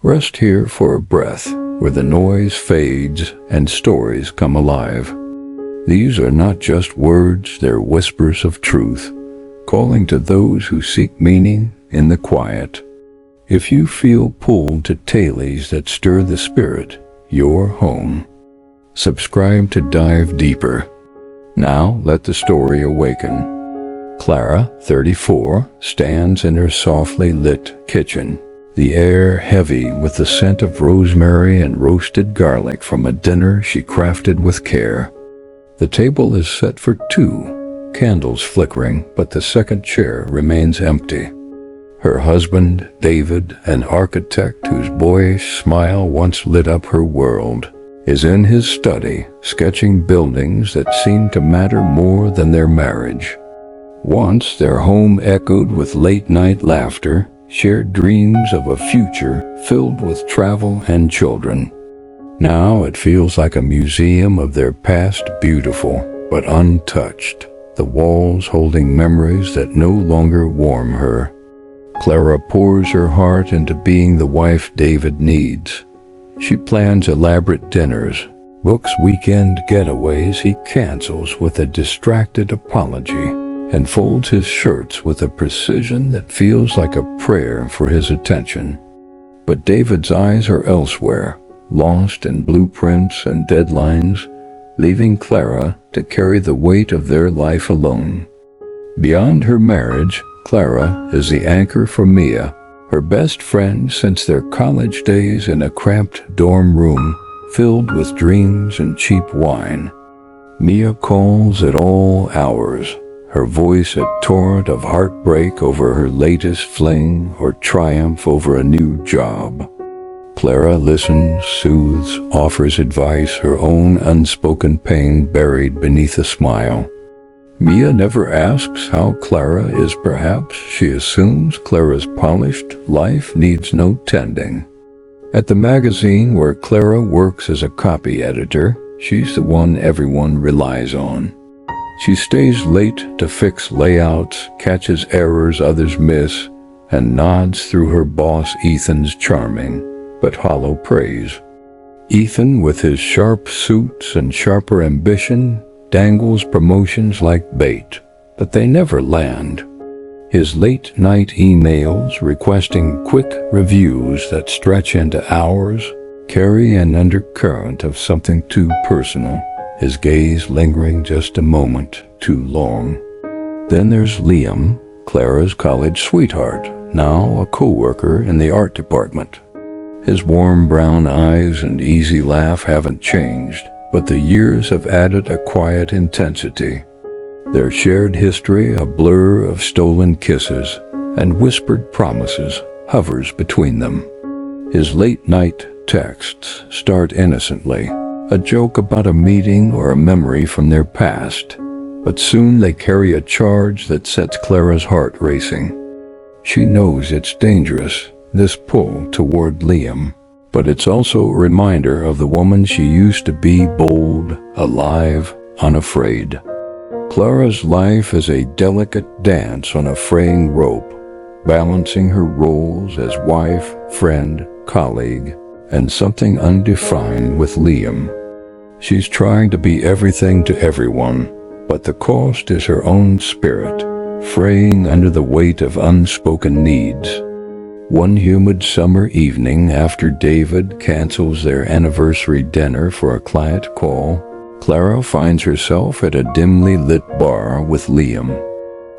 Rest here for a breath, where the noise fades and stories come alive. These are not just words, they're whispers of truth, calling to those who seek meaning in the quiet. If you feel pulled to tales that stir the spirit, you're home. Subscribe to dive deeper. Now let the story awaken. Clara, 34, stands in her softly lit kitchen, the air heavy with the scent of rosemary and roasted garlic from a dinner she crafted with care. The table is set for two, candles flickering, but the second chair remains empty. Her husband, David, an architect whose boyish smile once lit up her world, is in his study, sketching buildings that seem to matter more than their marriage. Once their home echoed with late-night laughter, shared dreams of a future filled with travel and children. Now it feels like a museum of their past, beautiful but untouched, the walls holding memories that no longer warm her. Clara pours her heart into being the wife David needs. She plans elaborate dinners, books weekend getaways he cancels with a distracted apology, and folds his shirts with a precision that feels like a prayer for his attention. But David's eyes are elsewhere, lost in blueprints and deadlines, leaving Clara to carry the weight of their life alone. Beyond her marriage, Clara is the anchor for Mia, her best friend since their college days in a cramped dorm room filled with dreams and cheap wine. Mia calls at all hours, her voice a torrent of heartbreak over her latest fling or triumph over a new job. Clara listens, soothes, offers advice, her own unspoken pain buried beneath a smile. Mia never asks how Clara is. Perhaps she assumes Clara's polished life needs no tending. At the magazine where Clara works as a copy editor, she's the one everyone relies on. She stays late to fix layouts, catches errors others miss, and nods through her boss Ethan's charming but hollow praise. Ethan, with his sharp suits and sharper ambition, dangles promotions like bait, but they never land. His late-night emails requesting quick reviews that stretch into hours carry an undercurrent of something too personal, his gaze lingering just a moment too long. Then there's Liam, Clara's college sweetheart, now a co-worker in the art department. His warm brown eyes and easy laugh haven't changed, but the years have added a quiet intensity. Their shared history, a blur of stolen kisses and whispered promises, hovers between them. His late-night texts start innocently, a joke about a meeting or a memory from their past, but soon they carry a charge that sets Clara's heart racing. She knows it's dangerous, this pull toward Liam, but it's also a reminder of the woman she used to be, bold, alive, unafraid. Clara's life is a delicate dance on a fraying rope, balancing her roles as wife, friend, colleague, and something undefined with Liam. She's trying to be everything to everyone, but the cost is her own spirit, fraying under the weight of unspoken needs. One humid summer evening, after David cancels their anniversary dinner for a client call, Clara finds herself at a dimly lit bar with Liam.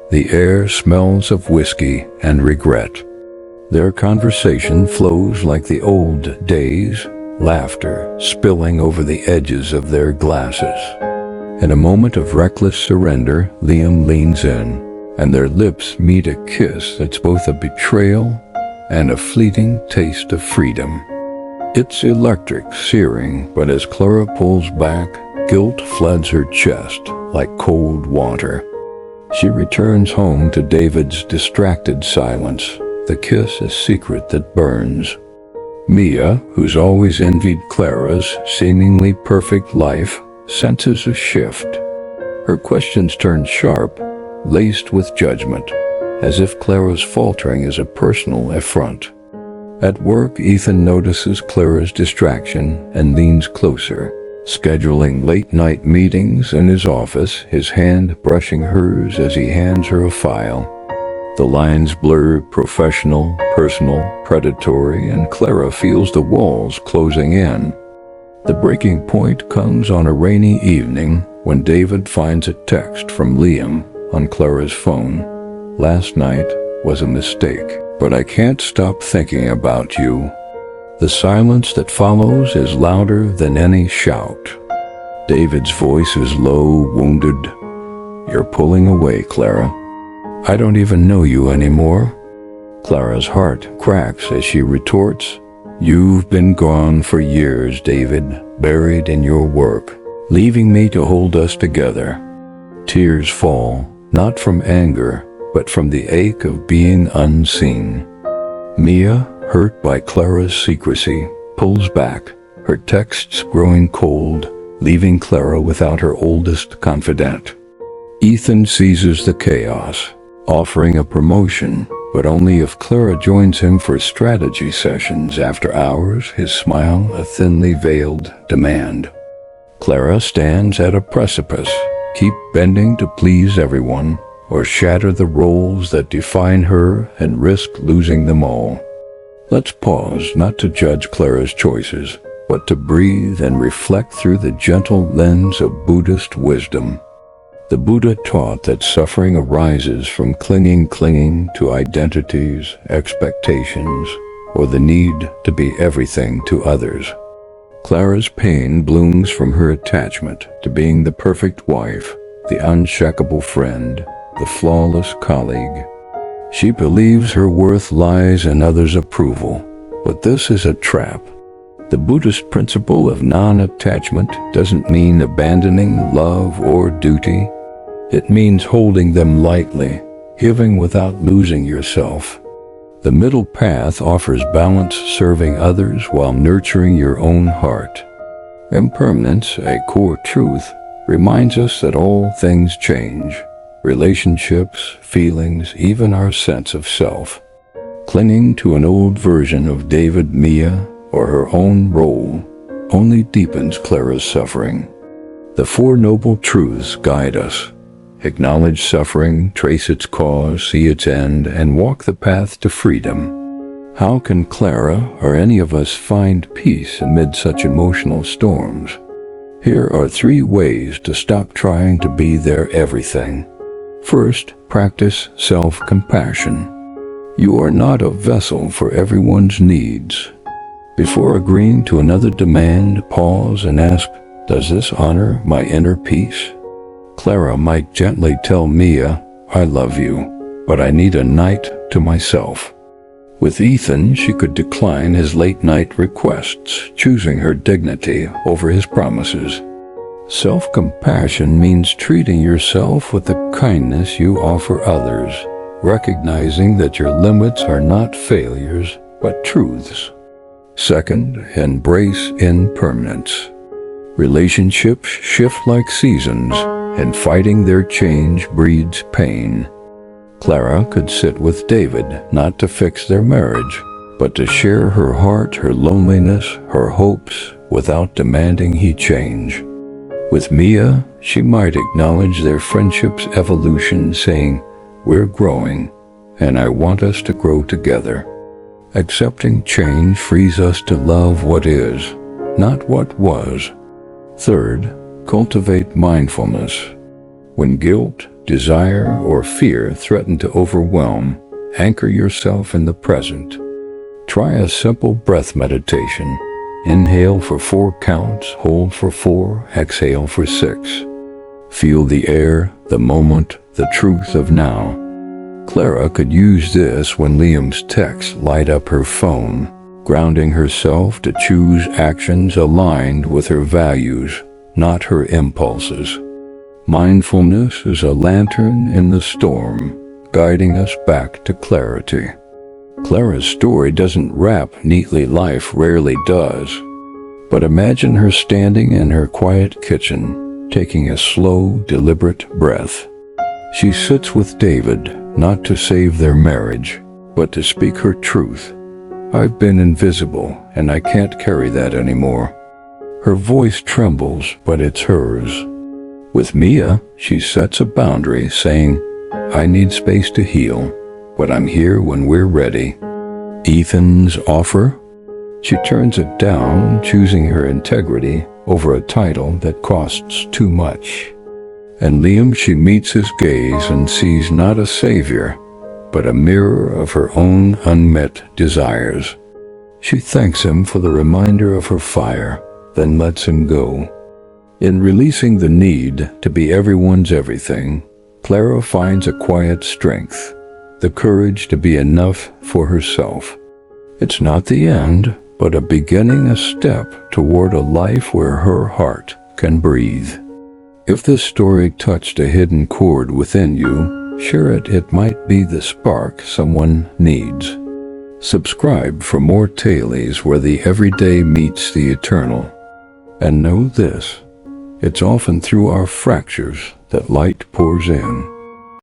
The air smells of whiskey and regret. Their conversation flows like the old days, laughter spilling over the edges of their glasses. In a moment of reckless surrender, Liam leans in, and their lips meet a kiss that's both a betrayal and a fleeting taste of freedom. It's electric, searing, but as Clara pulls back, guilt floods her chest like cold water. She returns home to David's distracted silence, the kiss a secret that burns. Mia, who's always envied Clara's seemingly perfect life, senses a shift. Her questions turn sharp, laced with judgment, as if Clara's faltering is a personal affront. At work, Ethan notices Clara's distraction and leans closer, scheduling late-night meetings in his office, his hand brushing hers as he hands her a file. The lines blur: professional, personal, predatory, and Clara feels the walls closing in. The breaking point comes on a rainy evening when David finds a text from Liam on Clara's phone. "Last night was a mistake, but I can't stop thinking about you." The silence that follows is louder than any shout. David's voice is low, wounded. "You're pulling away, Clara. I don't even know you anymore." Clara's heart cracks as she retorts, "You've been gone for years, David, buried in your work, leaving me to hold us together." Tears fall, not from anger, but from the ache of being unseen. Mia, hurt by Clara's secrecy, pulls back, her texts growing cold, leaving Clara without her oldest confidant. Ethan seizes the chaos, offering a promotion, but only if Clara joins him for strategy sessions after hours, his smile a thinly veiled demand. Clara stands at a precipice. Keep bending to please everyone, or shatter the roles that define her and risk losing them all. Let's pause, not to judge Clara's choices, but to breathe and reflect through the gentle lens of Buddhist wisdom. The Buddha taught that suffering arises from clinging to identities, expectations, or the need to be everything to others. Clara's pain blooms from her attachment to being the perfect wife, the unshakable friend, the flawless colleague. She believes her worth lies in others' approval, but this is a trap. The Buddhist principle of non-attachment doesn't mean abandoning love or duty. It means holding them lightly, giving without losing yourself. The middle path offers balance, serving others while nurturing your own heart. Impermanence, a core truth, reminds us that all things change. Relationships, feelings, even our sense of self. Clinging to an old version of David, Mia, or her own role only deepens Clara's suffering. The Four Noble Truths guide us. Acknowledge suffering, trace its cause, see its end, and walk the path to freedom. How can Clara or any of us find peace amid such emotional storms? Here are 3 ways to stop trying to be their everything. First, practice self-compassion. You are not a vessel for everyone's needs. Before agreeing to another demand, pause and ask, does this honor my inner peace? Clara might gently tell Mia, I love you, but I need a night to myself. With Ethan, she could decline his late-night requests, choosing her dignity over his promises. Self-compassion means treating yourself with the kindness you offer others, recognizing that your limits are not failures, but truths. Second, embrace impermanence. Relationships shift like seasons, and fighting their change breeds pain. Clara could sit with David, not to fix their marriage, but to share her heart, her loneliness, her hopes, without demanding he change. With Mia, she might acknowledge their friendship's evolution, saying, we're growing, and I want us to grow together. Accepting change frees us to love what is, not what was. Third, cultivate mindfulness. When guilt, desire, or fear threaten to overwhelm, anchor yourself in the present. Try a simple breath meditation. Inhale for 4 counts, hold for 4, exhale for 6. Feel the air, the moment, the truth of now. Clara could use this when Liam's texts light up her phone, grounding herself to choose actions aligned with her values, not her impulses. Mindfulness is a lantern in the storm, guiding us back to clarity. Clara's story doesn't wrap neatly, life rarely does. But imagine her standing in her quiet kitchen, taking a slow, deliberate breath. She sits with David, not to save their marriage, but to speak her truth. I've been invisible, and I can't carry that anymore. Her voice trembles, but it's hers. With Mia, she sets a boundary, saying, I need space to heal, but I'm here when we're ready. Ethan's offer? She turns it down, choosing her integrity over a title that costs too much. And Liam, she meets his gaze and sees not a savior, but a mirror of her own unmet desires. She thanks him for the reminder of her fire, then lets him go. In releasing the need to be everyone's everything, Clara finds a quiet strength, the courage to be enough for herself. It's not the end, but a beginning, a step toward a life where her heart can breathe. If this story touched a hidden chord within you, share it. It might be the spark someone needs. Subscribe for more tailies where the everyday meets the eternal. And know this, it's often through our fractures that light pours in.